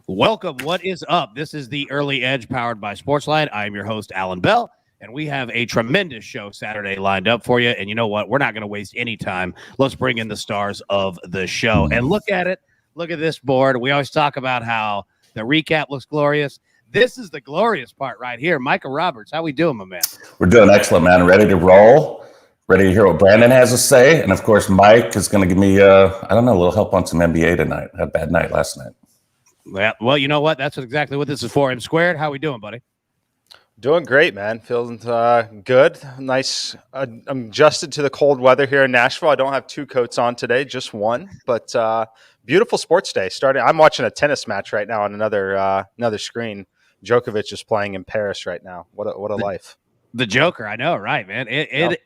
Welcome. What is up? This is the Early Edge powered by SportsLine. I am your host, Alan Bell, and we have a tremendous show Saturday lined up for you. And you know what? We're not going to waste any time. Let's bring in the stars of the show. And look at it. Look at this board. We always talk about how the recap looks glorious. This is the glorious part right here. Micah Roberts, how we doing, my man? We're doing excellent, man. Ready to roll. Ready to hear what Brandon has to say. And, of course, Mike is going to give me, a little help on some NBA tonight. I had a bad night last night. Well, you know what? That's exactly what this is for. M Squared, how we doing, buddy? Doing great, man. Feeling good. Nice. I'm adjusted to the cold weather here in Nashville. I don't have two coats on today, just one. But beautiful sports day. I'm watching a tennis match right now on another screen. Djokovic is playing in Paris right now. What a life. The Joker, I know, right, man? It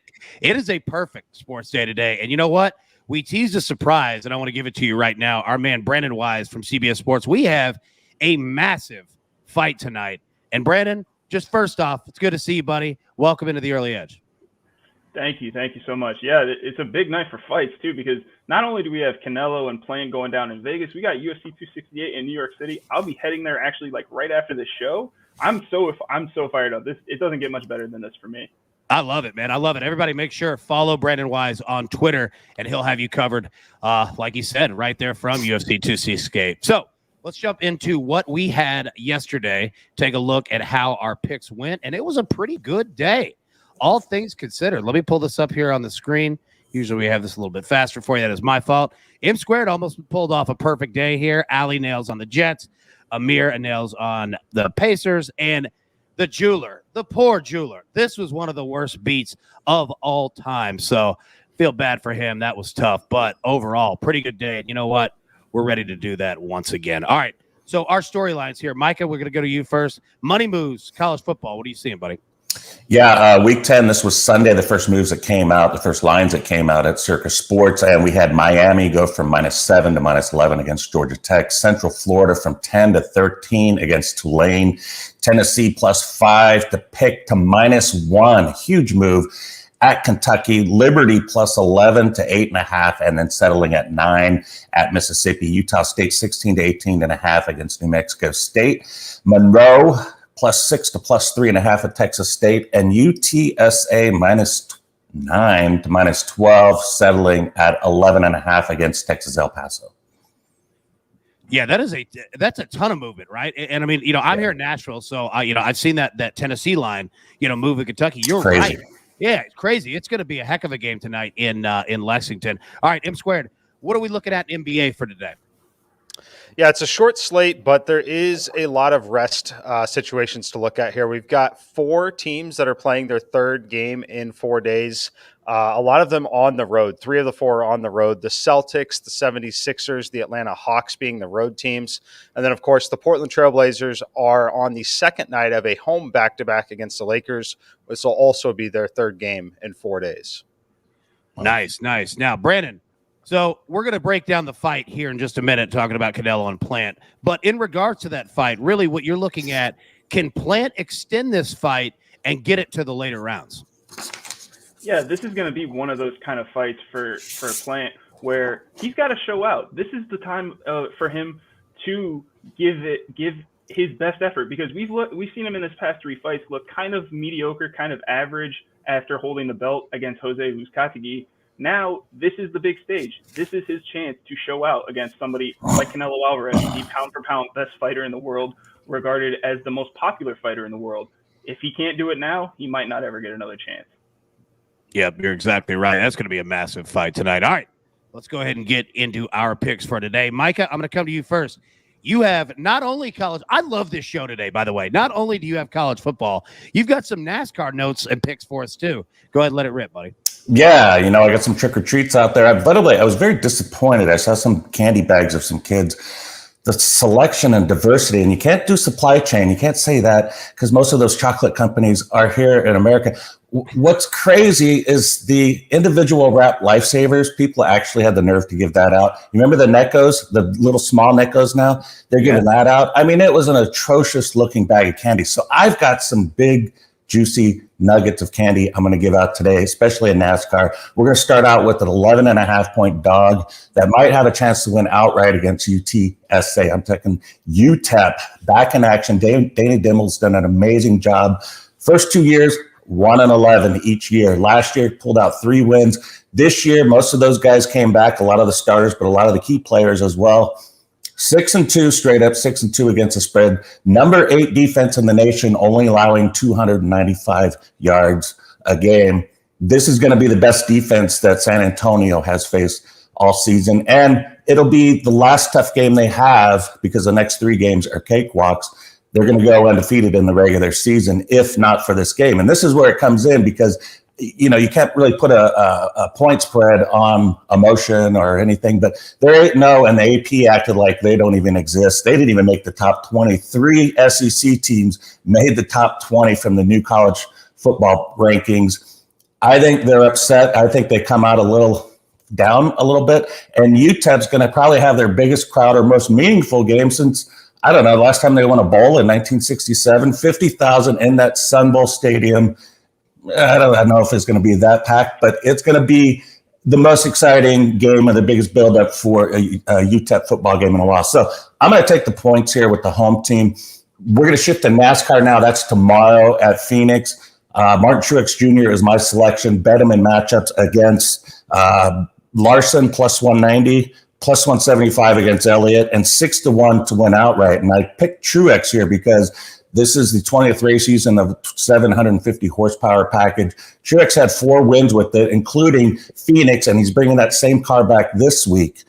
is a perfect sports day today. And you know what? We teased a surprise, and I want to give it to you right now. Our man, Brandon Wise from CBS Sports. We have a massive fight tonight. And, Brandon, just first off, it's good to see you, buddy. Welcome into the Early Edge. Thank you. Thank you so much. Yeah, it's a big night for fights, too, because not only do we have Canelo and Plant going down in Vegas, we got UFC 268 in New York City. I'll be heading there actually right after this show. I'm so fired up. It doesn't get much better than this for me. I love it, man. I love it. Everybody make sure follow Brandon Wise on Twitter, and he'll have you covered, like he said, right there from UFC 268. So let's jump into what we had yesterday. Take a look at how our picks went, and it was a pretty good day, all things considered. Let me pull this up here on the screen. Usually we have this a little bit faster for you. That is my fault. M Squared almost pulled off a perfect day here. Ali nails on the Jets. Amir nails on the Pacers, and the jeweler, the poor jeweler. This was one of the worst beats of all time. So feel bad for him. That was tough. But overall, pretty good day. And you know what? We're ready to do that once again. All right. So our storylines here. Micah, we're going to go to you first. Money moves, college football. What are you seeing, buddy? Yeah, week 10, this was Sunday, the first moves that came out, the first lines that came out at Circus Sports, and we had Miami go from -7 to -11 against Georgia Tech, Central Florida from 10 to 13 against Tulane, Tennessee +5 to pick to -1, huge move at Kentucky, Liberty +11 to 8.5, and then settling at 9 at Mississippi, Utah State 16 to 18.5 against New Mexico State, Monroe +6 to +3.5 at Texas State, and UTSA -9 to -12, settling at 11.5 against Texas El Paso. Yeah, that's a ton of movement, right? And I mean, I'm here in Nashville, so I've seen that Tennessee line, move in Kentucky. You're crazy. Right. Yeah, it's crazy. It's going to be a heck of a game tonight in Lexington. All right, M Squared. What are we looking at in NBA for today? Yeah, it's a short slate, but there is a lot of rest situations to look at here. We've got 4 teams that are playing their third game in 4 days. A lot of them on the road. 3 of the 4 are on the road. The Celtics, the 76ers, the Atlanta Hawks being the road teams. And then, of course, the Portland Trailblazers are on the second night of a home back-to-back against the Lakers. This will also be their third game in 4 days. Nice. Now, Brandon, so we're going to break down the fight here in just a minute, talking about Canelo and Plant. But in regards to that fight, really what you're looking at, can Plant extend this fight and get it to the later rounds? Yeah, this is going to be one of those kind of fights for Plant where he's got to show out. This is the time for him to give his best effort, because we've seen him in his past 3 fights look kind of mediocre, kind of average after holding the belt against Jose Luzcategui. Now, this is the big stage. This is his chance to show out against somebody like Canelo Alvarez, the pound-for-pound best fighter in the world, regarded as the most popular fighter in the world. If he can't do it now, he might not ever get another chance. Yeah, you're exactly right. That's going to be a massive fight tonight. All right, let's go ahead and get into our picks for today. Micah, I'm going to come to you first. You have not only college – I love this show today, by the way. Not only do you have college football, you've got some NASCAR notes and picks for us too. Go ahead and let it rip, buddy. Yeah, I got some trick-or-treats out there. By the way, I was very disappointed. I saw some candy bags of some kids. The selection and diversity, and you can't do supply chain. You can't say that because most of those chocolate companies are here in America. What's crazy is the individual wrap lifesavers. People actually had the nerve to give that out. You remember the Neckos, the little small Neckos now? They're giving that out. I mean, it was an atrocious looking bag of candy. So I've got some big, juicy nuggets of candy I'm going to give out today, especially in NASCAR. We're going to start out with an 11.5-point dog that might have a chance to win outright against UTSA. I'm taking UTEP back in action. Danny Dimmel's done an amazing job. First 2 years, 1-11 each year. Last year, pulled out 3 wins. This year, most of those guys came back, a lot of the starters, but a lot of the key players as well. 6-2 straight up, 6-2 against the spread. Number 8 defense in the nation, only allowing 295 yards a game. This is going to be the best defense that San Antonio has faced all season. And it'll be the last tough game they have because the next 3 games are cakewalks. They're going to go undefeated in the regular season, if not for this game. And this is where it comes in because you can't really put a point spread on emotion or anything, but they're 8-0 and the AP acted like they don't even exist. They didn't even make the top 20. 3 SEC teams made the top 20 from the new college football rankings. I think they're upset. I think they come out down a little bit, and UTEP's going to probably have their biggest crowd or most meaningful game since, I don't know, the last time they won a bowl in 1967, 50,000 in that Sun Bowl stadium. I don't know if it's going to be that packed, but it's going to be the most exciting game and the biggest buildup for a UTEP football game in a while. So I'm going to take the points here with the home team. We're going to shift to NASCAR now. That's tomorrow at Phoenix. Martin Truex Jr. is my selection. Bet him in matchups against Larson plus 190, plus 175 against Elliott, and 6-1 to win outright. And I picked Truex here because this is the 20th race season of 750 horsepower package. Truex had 4 wins with it, including Phoenix, and he's bringing that same car back this week.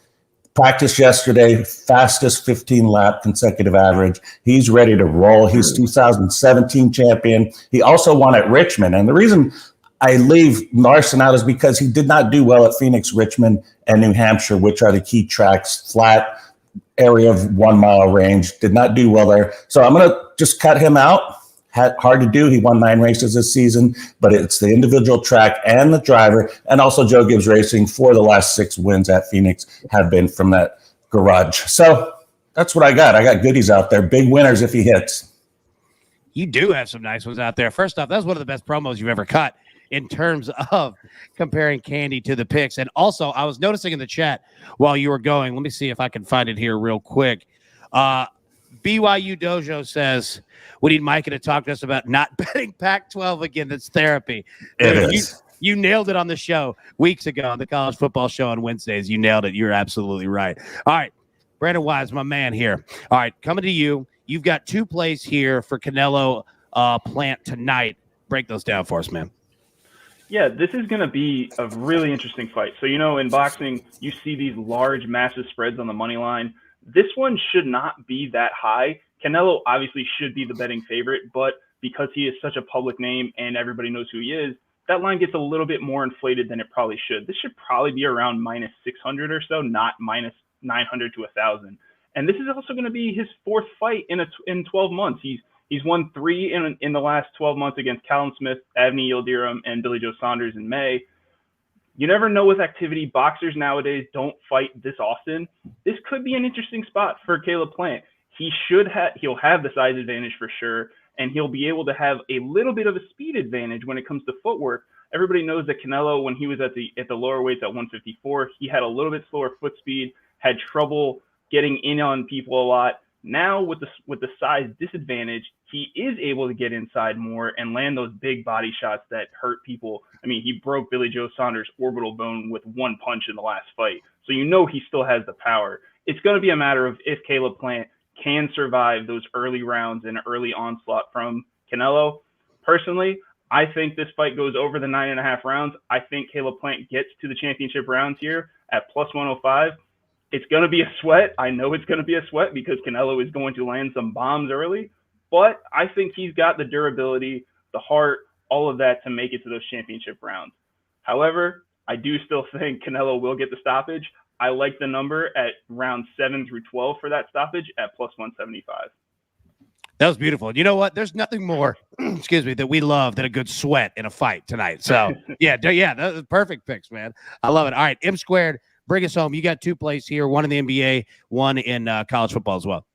Practiced yesterday, fastest 15-lap consecutive average. He's ready to roll. He's 2017 champion. He also won at Richmond. And the reason I leave Larson out is because he did not do well at Phoenix, Richmond, and New Hampshire, which are the key tracks, flat area of 1 mile range. Did not do well there. So I'm going to just cut him out. Hard to do. He won 9 races this season, but it's the individual track and the driver, and also Joe Gibbs Racing for the last 6 wins at Phoenix have been from that garage. So that's what I got. I got goodies out there. Big winners if he hits. You do have some nice ones out there. First off, that's one of the best promos you've ever cut in terms of comparing candy to the picks. And also, I was noticing in the chat while you were going, let me see if I can find it here real quick. BYU Dojo says, we need Micah to talk to us about not betting Pac-12 again. That's therapy. You nailed it on the show weeks ago, on the college football show on Wednesdays. You nailed it. You're absolutely right. All right, Brandon Wise, my man here. All right, coming to you. You've got 2 plays here for Canelo Plant tonight. Break those down for us, man. Yeah, this is going to be a really interesting fight. So, in boxing, you see these large, massive spreads on the money line. This one should not be that high. Canelo obviously should be the betting favorite, but because he is such a public name and everybody knows who he is, that line gets a little bit more inflated than it probably should. This should probably be around minus 600 or so, not minus 900 to 1,000. And this is also going to be his 4th fight in 12 months. He's won 3 in the last 12 months against Callum Smith, Avni Yildirim, and Billy Joe Saunders in May. You never know with activity. Boxers nowadays don't fight this often. This could be an interesting spot for Caleb Plant. He'll have the size advantage for sure, and he'll be able to have a little bit of a speed advantage when it comes to footwork. Everybody knows that Canelo, when he was at the lower weights at 154, he had a little bit slower foot speed, had trouble getting in on people a lot. Now with the size disadvantage, he is able to get inside more and land those big body shots that hurt people. I mean, he broke Billy Joe Saunders' orbital bone with 1 punch in the last fight. So he still has the power. It's going to be a matter of if Caleb Plant can survive those early rounds and early onslaught from Canelo. Personally, I think this fight goes over the 9.5 rounds. I think Caleb Plant gets to the championship rounds here at plus 105. It's going to be a sweat. I know it's going to be a sweat because Canelo is going to land some bombs early, but I think he's got the durability, the heart, all of that to make it to those championship rounds. However, I do still think Canelo will get the stoppage. I like the number at round 7 through 12 for that stoppage at plus 175. That was beautiful. You know what? There's nothing more, that we love than a good sweat in a fight tonight. So, yeah, that's perfect picks, man. I love it. All right, M Squared, bring us home. You got 2 plays here, one in the NBA, one in college football as well.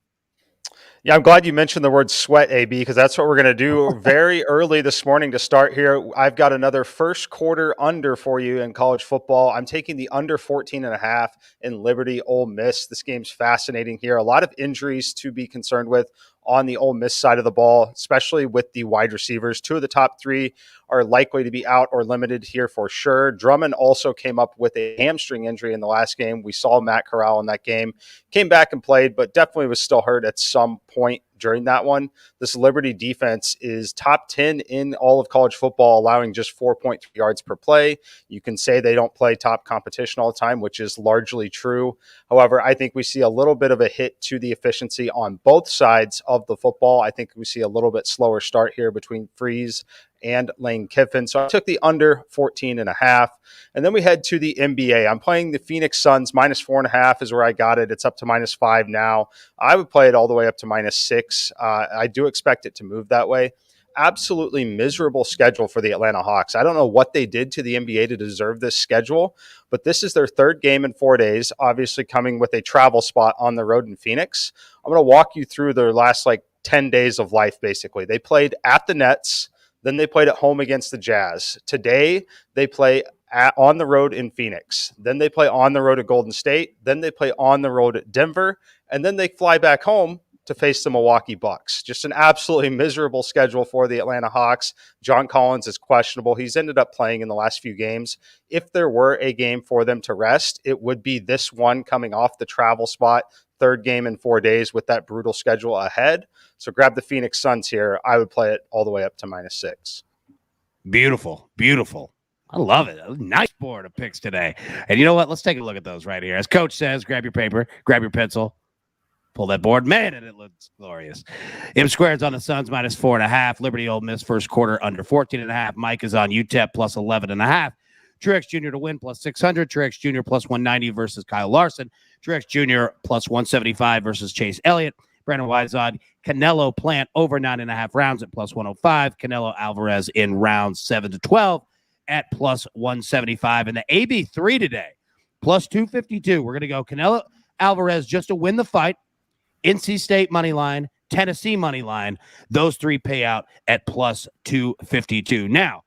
Yeah, I'm glad you mentioned the word sweat, AB, because that's what we're going to do very early this morning to start here. I've got another first quarter under for you in college football. I'm taking the under 14.5 in Liberty Ole Miss. This game's fascinating here. A lot of injuries to be concerned with on the Ole Miss side of the ball, especially with the wide receivers. 2 of the top 3 are likely to be out or limited here for sure. Drummond also came up with a hamstring injury in the last game. We saw Matt Corral in that game. Came back and played, but definitely was still hurt at some point during that one. This Liberty defense is top 10 in all of college football, allowing just 4.3 yards per play. You can say they don't play top competition all the time, which is largely true. However, I think we see a little bit of a hit to the efficiency on both sides of the football. I think we see a little bit slower start here between Freeze and Lane Kiffin. So I took the under 14.5. And then we head to the NBA. I'm playing the Phoenix Suns. -4.5 is where I got it. It's up to -5 now. I would play it all the way up to -6. I do expect it to move that way. Absolutely miserable schedule for the Atlanta Hawks. I don't know what they did to the NBA to deserve this schedule, but this is their 3rd game in 4 days, obviously coming with a travel spot on the road in Phoenix. I'm going to walk you through their last 10 days of life, basically. They played at the Nets. Then they played at home against the Jazz. Today, they play on the road in Phoenix. Then they play on the road at Golden State. Then they play on the road at Denver. And then they fly back home to face the Milwaukee Bucks. Just an absolutely miserable schedule for the Atlanta Hawks. John Collins is questionable. He's ended up playing in the last few games. If there were a game for them to rest, it would be this one coming off the travel spot. 3rd game in 4 days with that brutal schedule ahead. So grab the Phoenix Suns here. I would play it all the way up to -6. Beautiful. Beautiful. I love it. Nice board of picks today. And you know what? Let's take a look at those right here. As Coach says, grab your paper, grab your pencil, pull that board. Man, and it looks glorious. M Squared's on the Suns -4.5. Liberty Ole Miss first quarter under 14.5. Mike is on UTEP +11.5. Truex Jr. to win +600. Truex Jr. +190 versus Kyle Larson. Truex Jr. +175 versus Chase Elliott. Brandon Wise on Canelo Plant over 9.5 rounds at +105. Canelo Alvarez in rounds 7 to 12 at +175. And the AB3 today, +252. We're going to go Canelo Alvarez just to win the fight. NC State money line, Tennessee money line. Those 3 pay out at +252. Now,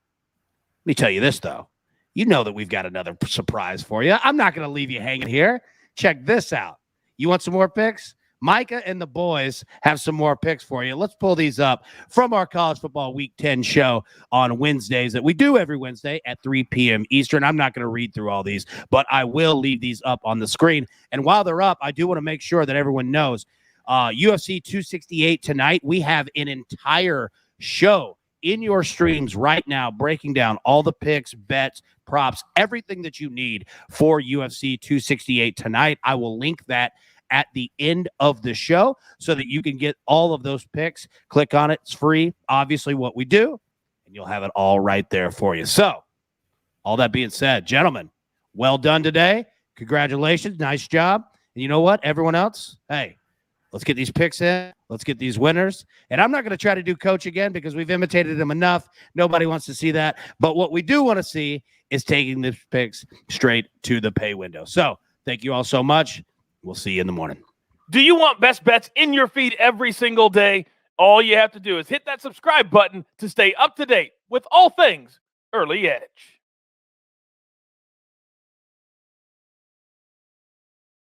let me tell you this, though. You know that we've got another surprise for you. I'm not going to leave you hanging here. Check this out. You want some more picks? Micah and the boys have some more picks for you. Let's pull these up from our College Football Week 10 show on Wednesdays that we do every Wednesday at 3 p.m. Eastern. I'm not going to read through all these, but I will leave these up on the screen. And while they're up, I do want to make sure that everyone knows UFC 268 tonight. We have an entire show in your streams right now, breaking down all the picks, bets, props, everything that you need for UFC 268 tonight. I will link that at the end of the show so that you can get all of those picks. Click on it. It's free, obviously, what we do, and you'll have it all right there for you. So, all that being said, gentlemen, well done today. Congratulations. Nice job. And you know what? Everyone else, hey, let's get these picks in. Let's get these winners. And I'm not going to try to do Coach again because we've imitated him enough. Nobody wants to see that. But what we do want to see is taking the picks straight to the pay window. So thank you all so much. We'll see you in the morning. Do you want best bets in your feed every single day? All you have to do is hit that subscribe button to stay up to date with all things Early Edge.